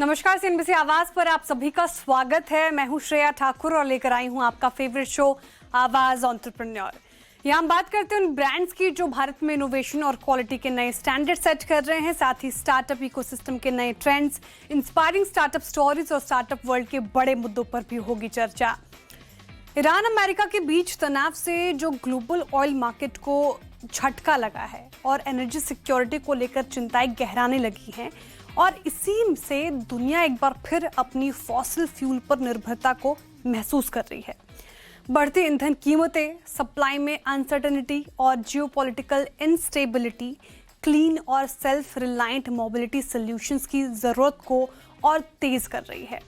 नमस्कार, सीएनबीसी आवाज पर आप सभी का स्वागत है। मैं हूं श्रेया ठाकुर और लेकर आई हूं आपका फेवरेट शो आवाज एंटरप्रेन्योर। यहाँ हम बात करते हैं उन ब्रांड्स की जो भारत में इनोवेशन और क्वालिटी के नए स्टैंडर्ड सेट कर रहे हैं, साथ ही स्टार्टअप इकोसिस्टम के नए ट्रेंड्स, इंस्पायरिंग स्टार्टअप स्टोरीज और स्टार्टअप वर्ल्ड के बड़े मुद्दों पर भी होगी चर्चा। ईरान अमेरिका के बीच तनाव से जो ग्लोबल ऑयल मार्केट को झटका लगा है और एनर्जी सिक्योरिटी को लेकर चिंताएं गहराने लगी हैं और इसी से दुनिया एक बार फिर अपनी फॉसिल फ्यूल पर निर्भरता को महसूस कर रही है। बढ़ती ईंधन कीमतें, सप्लाई में अनसर्टेनिटी और जियोपॉलिटिकल इंस्टेबिलिटी क्लीन और सेल्फ रिलायंट मोबिलिटी सॉल्यूशंस की जरूरत को और तेज कर रही है।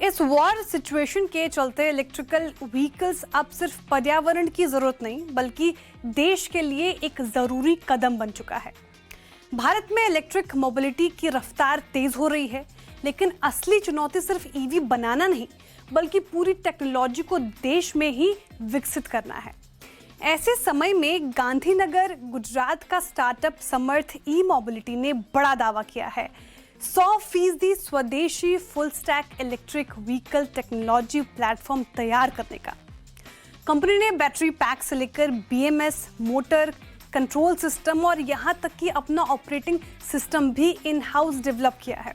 इस वॉर सिचुएशन के चलते इलेक्ट्रिकल व्हीकल्स अब सिर्फ पर्यावरण की जरूरत नहीं बल्कि देश के लिए एक जरूरी कदम बन चुका है। भारत में इलेक्ट्रिक मोबिलिटी की रफ्तार तेज हो रही है, लेकिन असली चुनौती सिर्फ ईवी बनाना नहीं बल्कि पूरी टेक्नोलॉजी को देश में ही विकसित करना है। ऐसे समय में गांधीनगर गुजरात का स्टार्टअप समर्थ ई मोबिलिटी ने बड़ा दावा किया है 100% स्वदेशी full stack electric vehicle technology platform तैयार करने का। कंपनी ने बैटरी पैक से लेकर बीएमएस, मोटर कंट्रोल सिस्टम और यहां तक कि अपना ऑपरेटिंग सिस्टम भी इन हाउस डेवलप किया है।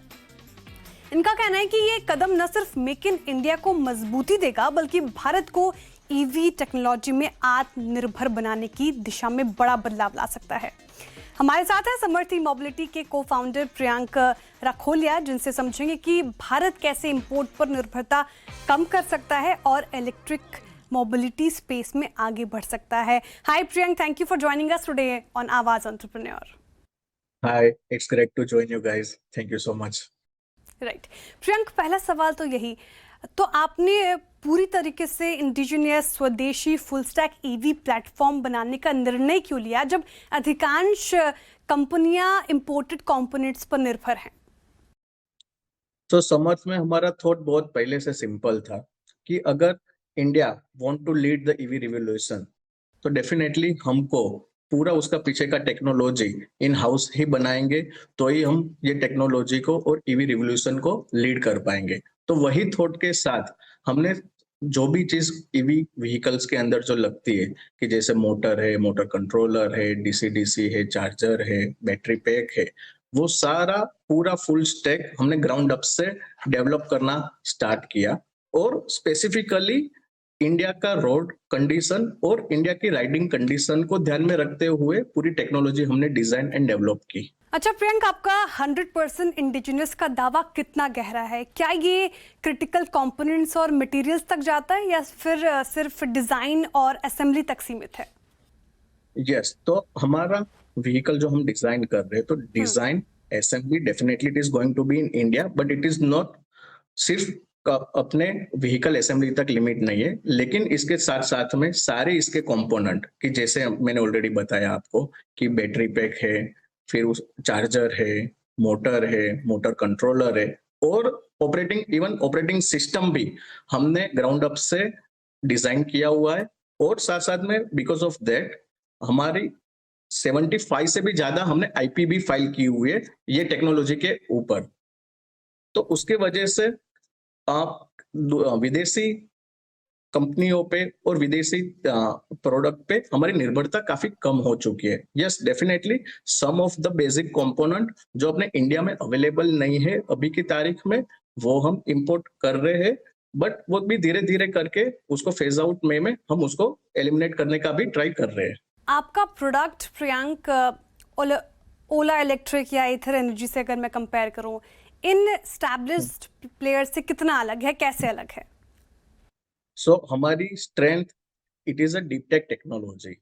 इनका कहना है कि ये कदम न सिर्फ मेक इन इंडिया को मजबूती देगा बल्कि भारत को ईवी टेक्नोलॉजी में आत्मनिर्भर बनाने की दिशा में बड़ा बदलाव ला सकता है। हमारे साथ है समर्थ ई मोबिलिटी के को फाउंडर प्रियांक रखोलिया, जिनसे समझेंगे कि भारत कैसे इंपोर्ट पर निर्भरता कम कर सकता है और इलेक्ट्रिक मोबिलिटी स्पेस में आगे बढ़ सकता है। Hi Priyank, thank you for joining us today on Awaaz entrepreneur. Hi, it's great to join you guys, thank you so much. Right Priyank, पहला सवाल तो यही, तो आपने पूरी तरीके से इंडिजिनियस स्वदेशी फुल स्टैक ईवी प्लेटफॉर्म बनाने का निर्णय क्यों लिया जब अधिकांश कंपनियां इंपोर्टेड कंपोनेंट्स पर निर्भर हैं? तो समर्थ में हमारा थॉट बहुत पहले से सिंपल था कि अगर India want to lead the EV revolution तो डेफिनेटली हमको पूरा उसका पीछे का टेक्नोलॉजी इन हाउस ही बनाएंगे, तो ही हम ये टेक्नोलॉजी को और ईवी रिवॉल्यूशन को लीड कर पाएंगे। तो वही थॉट के साथ हमने जो भी चीज ईवी व्हीकल्स के अंदर जो लगती है कि जैसे मोटर है, मोटर कंट्रोलर है, डीसी डीसी है, चार्जर है, बैटरी पैक है, वो सारा पूरा फुल स्टैक हमने ग्राउंड अप से डेवलप करना स्टार्ट किया और स्पेसिफिकली इंडिया का रोड कंडीशन और इंडिया की राइडिंग कंडीशन को ध्यान में रखते हुए पूरी टेक्नोलॉजी हमने डिजाइन एंड डेवलप की। अच्छा प्रियंक, आपका 100% इंडिजिनस का दावा कितना गहरा है? क्या ये क्रिटिकल कंपोनेंट्स और मटेरियल्स तक जाता है या फिर सिर्फ डिजाइन और असेंबली तक सीमित है? यस, तो हमारा व्हीकल जो हम डिजाइन कर रहे हैं तो design assembly definitely it is going to be in India, but it is not सिर्फ अपने व्हीकल असेंबली तक लिमिट नहीं है, लेकिन इसके साथ साथ में सारे इसके कंपोनेंट कि जैसे मैंने ऑलरेडी बताया आपको कि बैटरी पैक है, फिर उस चार्जर है, मोटर कंट्रोलर है और ऑपरेटिंग सिस्टम भी हमने ग्राउंड अप से डिजाइन किया हुआ है। और साथ साथ में बिकॉज ऑफ दैट हमारी 75 से भी ज्यादा हमने आईपी भी फाइल की हुई है ये टेक्नोलॉजी के ऊपर। तो उसके वजह से आप विदेशी कंपनियों पे और विदेशी प्रोडक्ट पे हमारी निर्भरता काफी कम हो चुकी है। Yes, definitely some of the basic component जो अपने इंडिया में अवेलेबल नहीं है अभी की तारीख में, वो हम इंपोर्ट कर रहे हैं, बट वो भी धीरे धीरे करके उसको फेज आउट में हम उसको एलिमिनेट करने का भी ट्राई कर रहे हैं। आपका प्रोडक्ट प्रियांक ओला इलेक्ट्रिक या एथर एनर्जी से अगर मैं कंपेयर करूं, इन एस्टैब्लिश्ड प्लेयर से कितना अलग है, कैसे अलग है? सो हमारी strength it is a deep tech technology.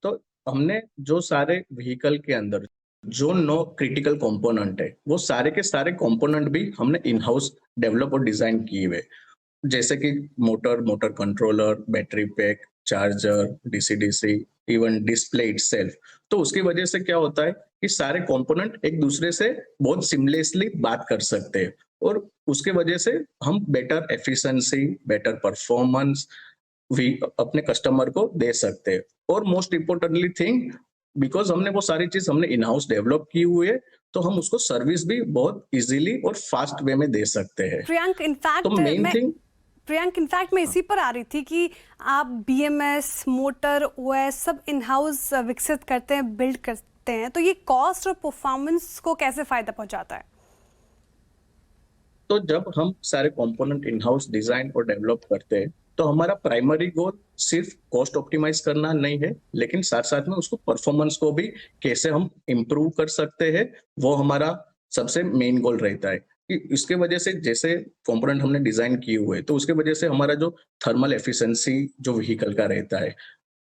तो हमने जो सारे व्हीकल के अंदर जो 9 क्रिटिकल कंपोनेंट है वो सारे के सारे कंपोनेंट भी हमने इन हाउस डेवलप और डिजाइन किए हुए, जैसे कि motor controller, battery pack, charger, DC DC, even display itself. तो उसकी वजह से क्या होता है कि सारे कंपोनेंट एक दूसरे से बहुत सिमलेसली बात कर सकते हैं और उसके वजह से हम बेटर एफिशिएंसी, बेटर परफॉर्मेंस भी अपने कस्टमर को दे सकते हैं। और मोस्ट इम्पोर्टेंटली थिंग, बिकॉज हमने वो सारी चीज हमने इन हाउस डेवलप की हुई है, तो हम उसको सर्विस भी बहुत इजीली और फास्ट वे में दे सकते हैं। प्रियंक तो मेन थिंग इनफैक्ट मैं इसी पर आ रही थी कि आप बीएमएस, मोटर, ओएस सब इन हाउस विकसित करते हैं, बिल्ड करते हैं, तो ये कॉस्ट और परफॉर्मेंस को कैसे फायदा पहुंचाता है? तो जब हम सारे कंपोनेंट इन हाउस डिजाइन और डेवलप करते हैं तो हमारा प्राइमरी गोल सिर्फ कॉस्ट ऑप्टिमाइज करना नहीं है, लेकिन साथ साथ में उसको परफॉर्मेंस को भी कैसे हम इम्प्रूव कर सकते हैं, वो हमारा सबसे मेन गोल रहता है। कि इसके वजह से जैसे कंपोनेंट हमने डिजाइन किए हुए तो उसके वजह से हमारा जो थर्मल एफिशिएंसी जो व्हीकल का रहता है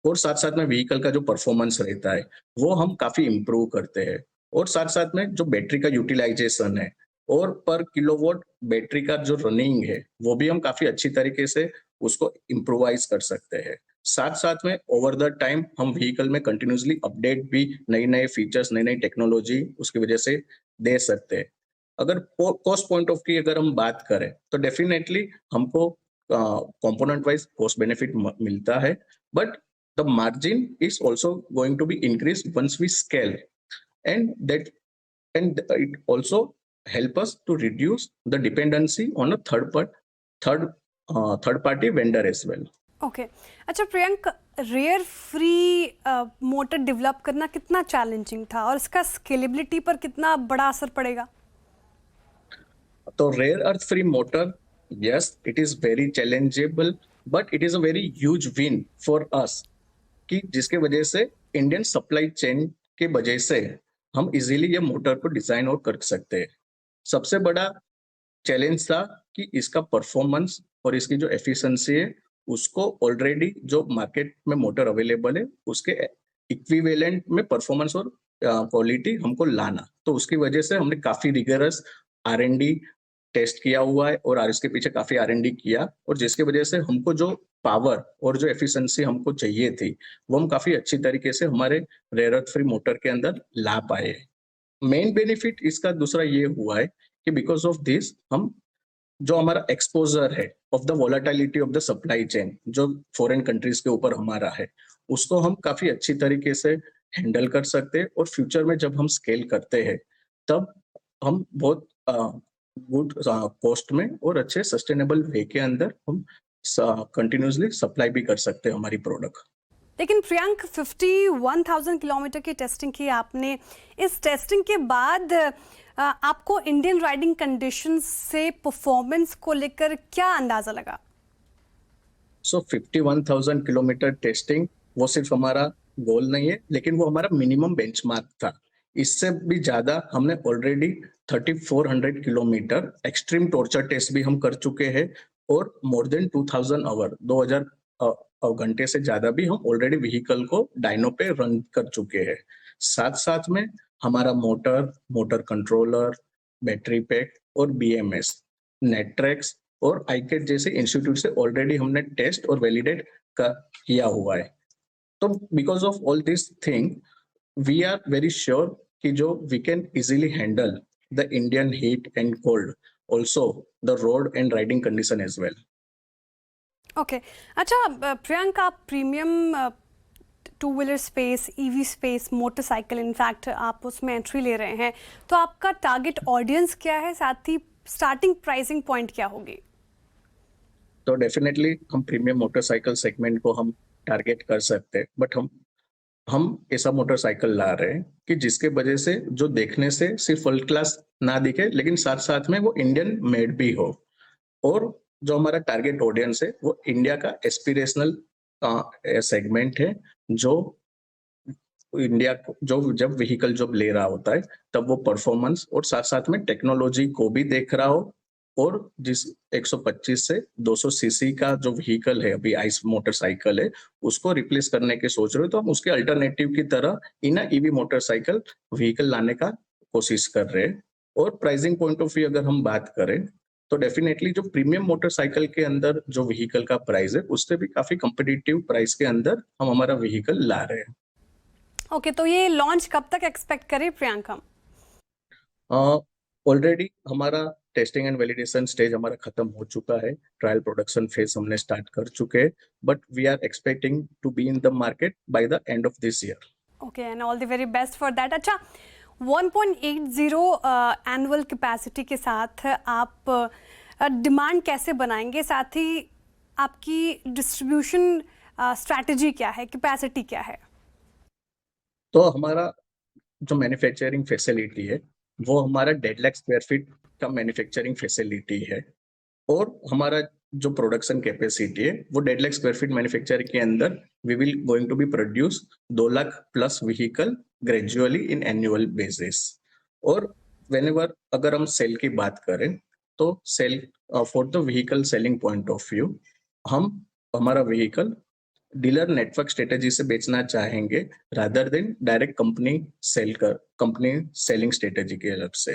और साथ साथ में व्हीकल का जो परफॉर्मेंस रहता है वो हम काफी इम्प्रूव करते हैं। और साथ साथ में जो बैटरी का यूटिलाइजेशन है और पर किलोवाट बैटरी का जो रनिंग है वो भी हम काफी अच्छी तरीके से उसको इम्प्रोवाइज कर सकते हैं। साथ साथ में ओवर द टाइम हम व्हीकल में कंटिन्यूसली अपडेट भी नई नए फीचर्स नई नई टेक्नोलॉजी उसकी वजह से दे सकते हैं। अगर कॉस्ट पॉइंट ऑफ व्यू अगर हम बात करें तो डेफिनेटली हमको कंपोनेंट वाइज कॉस्ट बेनिफिट मिलता है, but the margin is also going to be increase once we scale, and that and it also help us to reduce the dependency on a third third party vendor as well. Okay अच्छा Priyank, rare free motor develop करना कितना challenging था और इसका scalability पर कितना बड़ा असर पड़ेगा? तो rare earth free motor, yes, it is very challengeable, but it is a very huge win for us कि जिसके वजह से इंडियन सप्लाई चेन के वजह से हम इजीली ये मोटर को डिजाइन और कर सकते हैं। सबसे बड़ा चैलेंज था कि इसका परफॉर्मेंस और इसकी जो एफिशिएंसी है उसको ऑलरेडी जो मार्केट में मोटर अवेलेबल है उसके इक्विवेलेंट में परफॉर्मेंस और क्वालिटी हमको लाना। तो उसकी वजह से हमने काफी रिगरस R&D टेस्ट किया हुआ है और इसके पीछे काफी R&D किया, और जिसकी वजह से हमको जो पावर और जो एफिशिएंसी हमको चाहिए थी वो हम काफी अच्छी तरीके से हमारे रेयर अर्थ फ्री मोटर के अंदर ला पाए। मेन बेनिफिट इसका दूसरा ये हुआ है कि बिकॉज ऑफ दिस हम जो हमारा एक्सपोजर है of the volatility of the supply chain जो फॉरेन कंट्रीज के ऊपर हमारा है उसको हम काफी अच्छी तरीके से हैंडल कर सकते हैं, और फ्यूचर में जब हम स्केल करते हैं तब हम बहुत गुड कॉस्ट में और अच्छे सस्टेनेबल वे के अंदर हम कंटिन्यूसली सप्लाई भी कर सकते हैं हमारी प्रोडक्ट। लेकिन प्रियंक, 51,000 किलोमीटर की टेस्टिंग की आपने, इस टेस्टिंग के बाद आपको इंडियन राइडिंग कंडीशंस से परफॉर्मेंस को लेकर क्या अंदाजा लगा? सो 51,000 किलोमीटर टेस्टिंग वो सिर्फ हमारा गोल नहीं है, लेकिन वो हमारा मिनिमम बेंचमार्क था। इससे भी ज्यादा हमने already 3400 kilometre extreme torture test भी हम कर चुके हैं, और मोर देन 2000 आवर 2000 घंटे से ज्यादा भी हम ऑलरेडी व्हीकल को डायनो पे रन कर चुके हैं। साथ साथ में हमारा मोटर कंट्रोलर, बैटरी पैक और BMS, नेट्रेक्स और आईकेट जैसे इंस्टीट्यूट से ऑलरेडी हमने टेस्ट और वैलिडेट किया हुआ है। तो because of all this thing we are very sure कि जो we can easily handle the Indian heat and cold, also the road and riding condition as well. Okay अच्छा प्रियंक, आप premium two wheeler space, EV space, motorcycle, in fact आप उसमें entry ले रहे हैं, तो आपका टारगेट ऑडियंस क्या है, साथ ही स्टार्टिंग प्राइसिंग पॉइंट क्या होगी? तो डेफिनेटली हम प्रीमियम मोटरसाइकिल सेगमेंट को हम टारगेट कर सकते हैं, बट हम ऐसा मोटरसाइकिल ला रहे हैं कि जिसके वजह से जो देखने से सिर्फ वर्ल्ड क्लास ना दिखे, लेकिन साथ साथ में वो इंडियन मेड भी हो, और जो हमारा टारगेट ऑडियंस है वो इंडिया का एस्पिरेशनल सेगमेंट है, जो इंडिया जो जब व्हीकल जब ले रहा होता है तब वो परफॉर्मेंस और साथ साथ में टेक्नोलॉजी को भी देख रहा हो, और जिस 125 से 200 सीसी का जो व्हीकल है अभी आइस मोटरसाइकिल है उसको रिप्लेस करने के सोच रहे हो, तो हम उसके अल्टरनेटिव की तरह इन EV मोटरसाइकिल व्हीकल लाने का कोशिश कर रहे हैं। और प्राइसिंग पॉइंट ऑफ व्यू अगर हम बात करें तो डेफिनेटली जो प्रीमियम मोटरसाइकिल के अंदर जो व्हीकल का प्राइस है उससे भी काफी कम्पिटिटिव प्राइस के अंदर हम हमारा व्हीकल ला रहे हैं। ओके तो ये लॉन्च कब तक एक्सपेक्ट करें प्रियंक हम? ऑलरेडी हमारा टेस्टिंग एंड वैलिडेशन स्टेज हमारा खत्म हो चुका है, ट्रायल प्रोडक्शन फेज हमने स्टार्ट कर चुके हैं, but we are expecting to be in the market by the end of this year. Okay and all the very best for that. अच्छा, 1.80 एनुअल कैपेसिटी के साथ आप डिमांड कैसे बनाएंगे, साथ ही आपकी डिस्ट्रीब्यूशन स्ट्रैटेजी क्या है, कैपेसिटी क्या है? तो हमारा जो मैन्युफैक्चरिंग फैसिलिटी है वो हमारा 1.5 लाख स्क्वायर फीट का मैन्युफैक्चरिंग फैसिलिटी है, और हमारा जो प्रोडक्शन कैपेसिटी है वो 1.5 लाख स्क्वायर फीट मैन्युफैक्चर के अंदर we will going to be produce 2 lakh plus vehicle gradually in annual basis. और व्हेनेवर अगर हम सेल की बात करें तो sale for the vehicle selling point of view हम हमारा व्हीकल डीलर नेटवर्क स्ट्रेटेजी से बेचना चाहेंगे rather than direct company selling strategy के अलग से।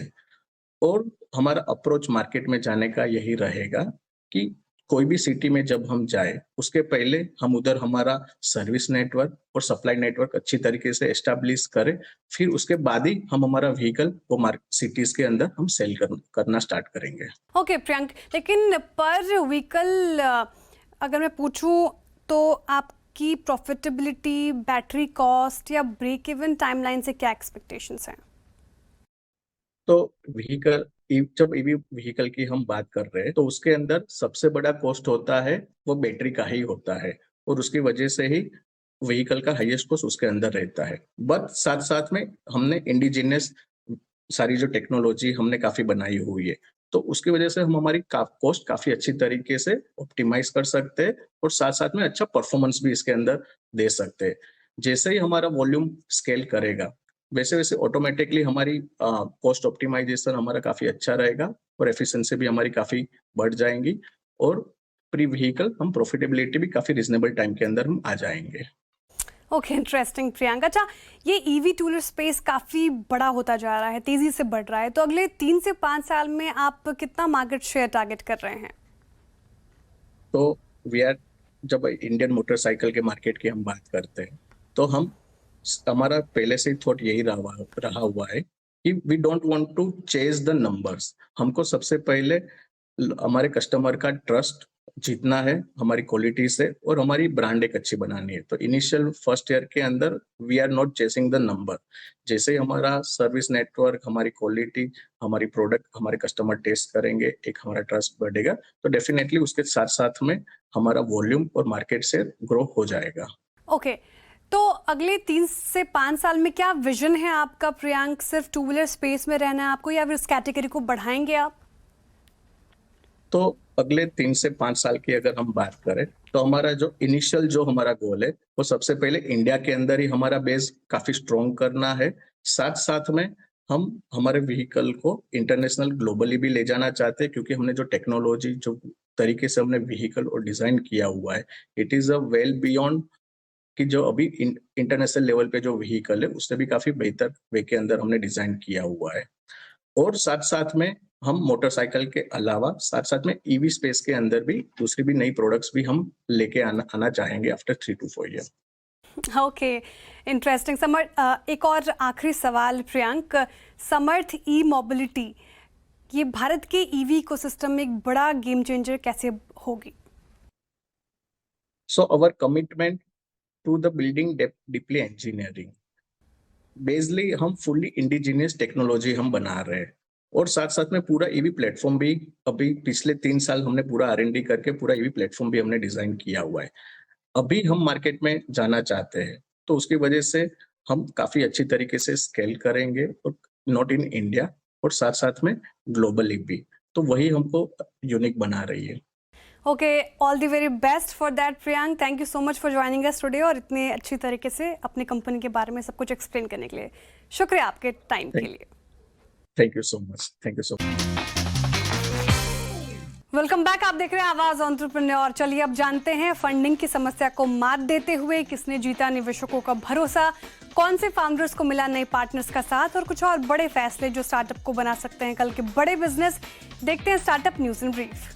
और हमारा अप्रोच मार्केट में जाने का यही रहेगा कि कोई भी सिटी में जब हम जाए उसके पहले हम उधर हमारा सर्विस नेटवर्क और सप्लाई नेटवर्क अच्छी तरीके से एस्टैब्लिश करें, फिर उसके बाद ही हम हमारा व्हीकल वो सिटीज के अंदर हम सेल करना स्टार्ट करेंगे। ओके प्रियंक, लेकिन पर व्हीकल अगर मैं पूछूं तो आपकी प्रॉफिटेबिलिटी, बैटरी कॉस्ट या ब्रेक इवन टाइमलाइन से क्या एक्सपेक्टेशंस हैं? तो व्हीकल जब ईवी व्हीकल की हम बात कर रहे हैं तो उसके अंदर सबसे बड़ा कॉस्ट होता है वो बैटरी का ही होता है, और उसकी वजह से ही व्हीकल का हाईएस्ट कॉस्ट उसके अंदर रहता है। बट साथ साथ में हमने इंडिजिनियस सारी जो टेक्नोलॉजी हमने काफी बनाई हुई है, तो उसकी वजह से हम हमारी कॉस्ट काफी अच्छी तरीके से ऑप्टिमाइज कर सकते हैं, और साथ साथ में अच्छा परफॉर्मेंस भी इसके अंदर दे सकते हैं। जैसे ही हमारा वॉल्यूम स्केल करेगा वैसे वैसे ऑटोमेटिकली हमारी कॉस्ट ऑप्टिमाइजेशन हमारा काफी अच्छा रहेगा, और एफिशिएंसी भी हमारी काफी बढ़ जाएंगी, और प्री व्हीकल हम प्रॉफिटेबिलिटी भी काफी रीजनेबल टाइम के अंदर हम आ जाएंगे। Okay, interesting Priyanka. अच्छा, ये ईवी टूलर स्पेस काफ़ी बड़ा होता जा रहा है, तेज़ी से बढ़ रहा है, तो अगले 3 से 5 साल में आप कितना मार्केट शेयर टारगेट कर रहे हैं? तो जब इंडियन मोटरसाइकिल के मार्केट की हम बात करते हैं तो हमारा पहले से ही थॉट यही रहा हुआ है कि we don't want to chase the numbers. हमको सबसे पहले हमारे कस्टमर का ट्रस्ट जीतना है हमारी क्वालिटी से, और हमारी ब्रांड एक अच्छी बनानी है। तो इनिशियल फर्स्ट ईयर के अंदर we are not chasing the number. जैसे ही हमारा सर्विस नेटवर्क, हमारी क्वालिटी, हमारी प्रोडक्ट हमारे कस्टमर टेस्ट करेंगे, एक हमारा ट्रस्ट बढ़ेगा, तो डेफिनेटली उसके साथ साथ में हमारा वॉल्यूम और मार्केट शेयर ग्रो हो जाएगा। ओके, तो अगले 3 से 5 साल में क्या विजन है आपका प्रियंक? सिर्फ टू व्हीलर स्पेस में रहना है आपको, या फिर इस कैटेगरी को बढ़ाएंगे आप? तो अगले 3 से 5 साल की अगर हम बात करें तो हमारा जो इनिशियल जो हमारा गोल है वो सबसे पहले इंडिया के अंदर ही हमारा बेस काफी स्ट्रॉन्ग करना है। साथ साथ में हम हमारे व्हीकल को इंटरनेशनल ग्लोबली भी ले जाना चाहते हैं, क्योंकि हमने जो टेक्नोलॉजी जो तरीके से हमने व्हीकल और डिजाइन किया हुआ है, it is a well beyond कि जो अभी इंटरनेशनल लेवल पे जो व्हीकल है उससे भी काफी बेहतर वे के अंदर हमने डिजाइन किया हुआ है। और साथ साथ में हम मोटरसाइकिल के अलावा साथ साथ में ईवी स्पेस के अंदर भी दूसरी भी नई प्रोडक्ट्स भी हम लेके आना चाहेंगे after 3 to 4 year. Okay, interesting. Samarth, एक और आखिरी सवाल प्रियंक, समर्थ ई मोबिलिटी ये भारत के ईवी इकोसिस्टम में एक बड़ा गेम चेंजर कैसे होगी? So our commitment to the building deeply engineering, basically हम फुल्ली इंडिजिनियस टेक्नोलॉजी हम बना रहे हैं, और साथ साथ में पूरा ईवी प्लेटफॉर्म भी अभी पिछले 3 साल हमने पूरा R&D करके पूरा ईवी प्लेटफॉर्म भी हमने डिजाइन किया हुआ है। अभी हम मार्केट में जाना चाहते हैं, तो उसकी वजह से हम काफी अच्छी तरीके से स्केल करेंगे, और नॉट इन इंडिया और साथ साथ में ग्लोबली भी, तो वही हमको यूनिक बना रही है। Okay, all the very best for that Priyank. Thank you so much for joining us today, और इतने अच्छी तरीके से अपनी कंपनी के बारे में सब कुछ एक्सप्लेन करने के लिए शुक्रिया आपके टाइम के लिए। Thank you so much. Thank you so much. Welcome back, आप देख रहे हैं आवाज एंटरप्रेन्योर। चलिए अब जानते हैं फंडिंग की समस्या को मात देते हुए किसने जीता निवेशकों का भरोसा, कौन से फाउंडर्स को मिला नए पार्टनर्स का साथ, और कुछ और बड़े फैसले जो स्टार्टअप को बना सकते हैं कल के बड़े बिजनेस। देखते हैं startup news in brief.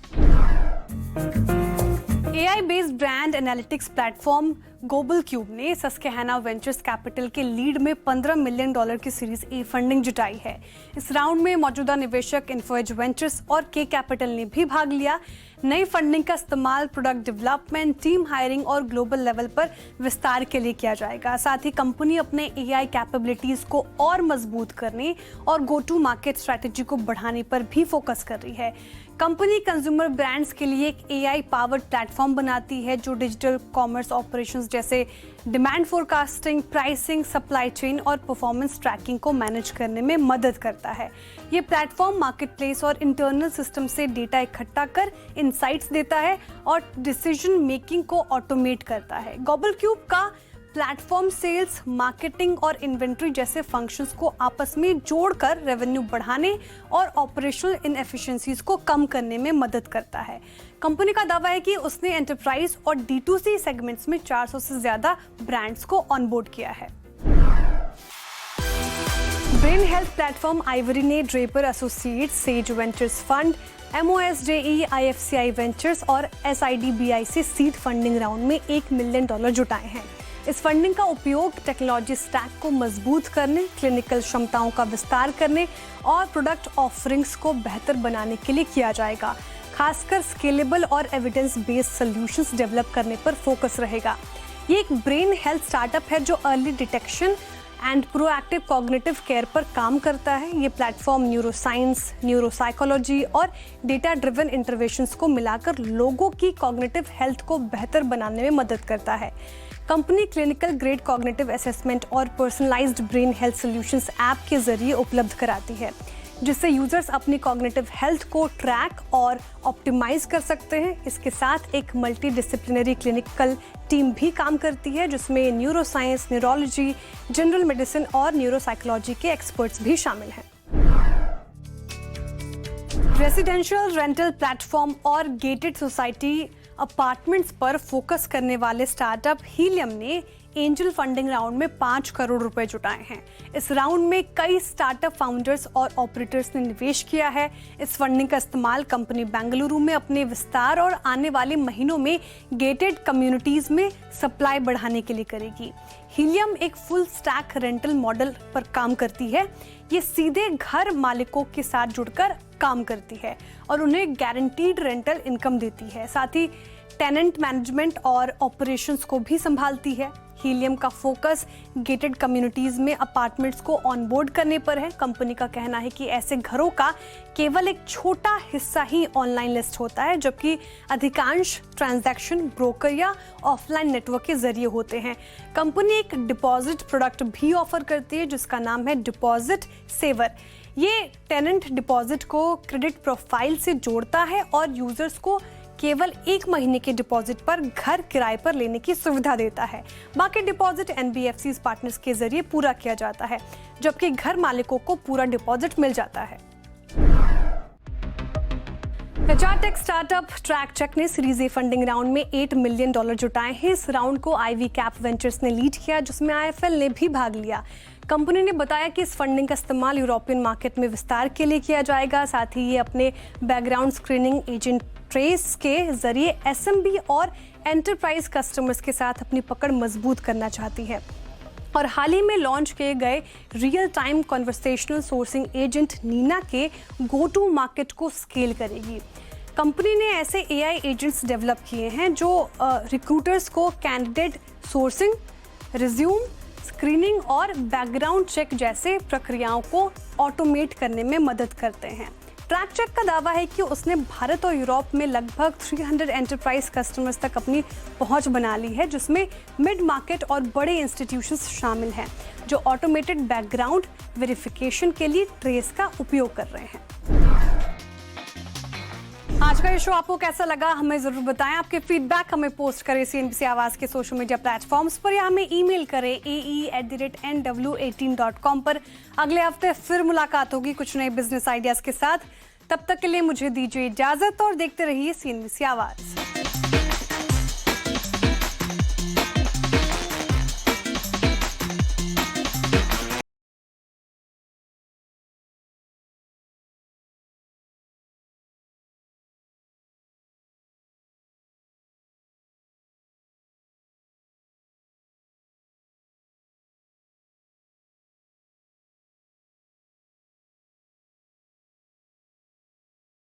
AI based brand analytics platform global cube ने सस्केहाना वेंचर्स कैपिटल के लीड में $15 मिलियन की सीरीज ए फंडिंग जुटाई है। इस राउंड में मौजूदा निवेशक इन्फोएज वेंचर्स और के कैपिटल ने भी भाग लिया। नई फंडिंग का इस्तेमाल प्रोडक्ट डेवलपमेंट, टीम हायरिंग और ग्लोबल लेवल पर विस्तार के लिए किया जाएगा। साथ ही कंपनी अपने एआई कैपेबिलिटीज को और मजबूत करने और गो टू मार्केट स्ट्रेटेजी को बढ़ाने पर भी फोकस कर रही है। कंपनी कंज्यूमर ब्रांड्स के लिए एक एआई पावर्ड प्लेटफॉर्म बनाती है जो डिजिटल कॉमर्स ऑपरेशंस जैसे demand forecasting, pricing, supply chain और परफॉर्मेंस ट्रैकिंग को मैनेज करने में मदद करता है। ये प्लेटफॉर्म मार्केटप्लेस और इंटरनल सिस्टम से डेटा इकट्ठा कर इनसाइट्स देता है और डिसीजन मेकिंग को ऑटोमेट करता है। ग्लोबल क्यूब का प्लेटफॉर्म सेल्स, मार्केटिंग और इन्वेंट्री जैसे फंक्शंस को आपस में जोड़कर रेवेन्यू बढ़ाने और ऑपरेशनल इनएफिशिएंसीज को कम करने में मदद करता है। कंपनी का दावा है कि उसने एंटरप्राइज और D2C सेगमेंट्स में 400 से ज्यादा ब्रांड्स को ऑनबोर्ड किया है। ब्रेन हेल्थ प्लेटफॉर्म आइवरी ने Draper associates, says ventures fund, MOSJE, IFCI ventures और SIDBI से सीड फंडिंग राउंड में $1 मिलियन जुटाए हैं। इस फंडिंग का उपयोग टेक्नोलॉजी स्टैक को मजबूत करने, क्लिनिकल क्षमताओं का विस्तार करने और प्रोडक्ट ऑफरिंग्स को बेहतर बनाने के लिए किया जाएगा। खासकर स्केलेबल और एविडेंस बेस्ड सॉल्यूशंस डेवलप करने पर फोकस रहेगा। ये एक ब्रेन हेल्थ स्टार्टअप है जो early detection and proactive cognitive care पर काम करता है। ये प्लेटफॉर्म न्यूरोसाइंस, न्यूरोसाइकोलॉजी और डेटा ड्रिवन इंटरवेंशंस को मिलाकर लोगों की कॉग्निटिव हेल्थ को बेहतर बनाने में मदद करता है। Company clinical grade cognitive assessment और personalised brain health solutions app के जरिए उपलब्ध कराती है, जिससे यूजर्स अपनी कॉग्निटिव हेल्थ को ट्रैक और ऑप्टिमाइज कर सकते हैं। इसके साथ एक मल्टी डिसिप्लिनरी क्लिनिकल टीम भी काम करती है जिसमें न्यूरोसाइंस, न्यूरोलॉजी, जनरल मेडिसिन और न्यूरोसाइकोलॉजी के एक्सपर्ट्स भी शामिल हैं। रेसिडेंशियल रेंटल प्लेटफॉर्म और गेटेड सोसाइटी अपार्टमेंट्स पर फोकस करने वाले स्टार्टअप हीलियम ने एंजल फंडिंग राउंड में $5 करोड़ जुटाए हैं। इस राउंड में कई स्टार्टअप फाउंडर्स और ऑपरेटर्स ने निवेश किया है। इस फंडिंग का इस्तेमाल कंपनी बेंगलुरु में अपने विस्तार और आने वाले महीनों में गेटेड कम्युनिटीज में सप्लाई बढ़ाने के लिए करेगी। हीलियम एक फुल स्टैक रेंटल मॉडल पर काम करती है। ये सीधे घर मालिकों के साथ जुड़कर काम करती है और उन्हें गारंटीड रेंटल इनकम देती है। साथ ही टेनेंट मैनेजमेंट और ऑपरेशंस को भी संभालती है। हीलियम का फोकस गेटेड कम्युनिटीज में अपार्टमेंट्स को ऑनबोर्ड करने पर है। कंपनी का कहना है कि ऐसे घरों का केवल एक छोटा हिस्सा ही ऑनलाइन लिस्ट होता है, जबकि अधिकांश ट्रांजैक्शन ब्रोकर या ऑफलाइन नेटवर्क के जरिए होते हैं। कंपनी एक डिपॉजिट प्रोडक्ट भी ऑफर करती है जिसका नाम है डिपॉजिट सेवर। ये टेनेंट डिपॉजिट को क्रेडिट प्रोफाइल से जोड़ता है और यूजर्स को केवल 1 महीने के डिपॉजिट पर घर किराए पर लेने की सुविधा देता है। बाकी डिपॉजिट NBFCs पार्टनर्स के जरिए पूरा किया जाता है, जबकि घर मालिकों को पूरा डिपॉजिट मिल जाता है। HR टेक स्टार्टअप ट्रैकचेक ने सीरीज ए फंडिंग राउंड में $8 मिलियन जुटाए हैं। इस राउंड को IV कैप वेंचर्स ने लीड किया, जिसमें IFL ने भी भाग लिया। कंपनी ने बताया कि इस फंडिंग का इस्तेमाल यूरोपियन मार्केट में विस्तार के लिए किया जाएगा। साथ ही ये अपने बैकग्राउंड स्क्रीनिंग एजेंट ट्रेस के जरिए SMB और एंटरप्राइज कस्टमर्स के साथ अपनी पकड़ मजबूत करना चाहती है और हाल ही में लॉन्च किए गए real time conversational sourcing agent Nina के गो टू मार्केट को स्केल करेगी। कंपनी ने ऐसे AI एजेंट्स डेवलप किए हैं जो रिक्रूटर्स को कैंडिडेट सोर्सिंग, रिज्यूम स्क्रीनिंग और बैकग्राउंड चेक जैसे प्रक्रियाओं को ऑटोमेट करने में मदद करते हैं। ट्रैकचेक का दावा है कि उसने भारत और यूरोप में लगभग 300 एंटरप्राइज कस्टमर्स तक अपनी पहुंच बना ली है, जिसमें मिड मार्केट और बड़े इंस्टीट्यूशंस शामिल हैं जो ऑटोमेटेड बैकग्राउंड वेरिफिकेशन के लिए ट्रेस का उपयोग कर रहे हैं। आज का ये शो आपको कैसा लगा हमें जरूर बताएं। आपके फीडबैक हमें पोस्ट करें CNBC आवाज के सोशल मीडिया प्लेटफॉर्म्स पर या हमें ईमेल करें ae@nw18.com पर। अगले हफ्ते फिर मुलाकात होगी कुछ नए बिजनेस आइडियाज के साथ। तब तक के लिए मुझे दीजिए इजाजत और देखते रहिए CNBC आवाज।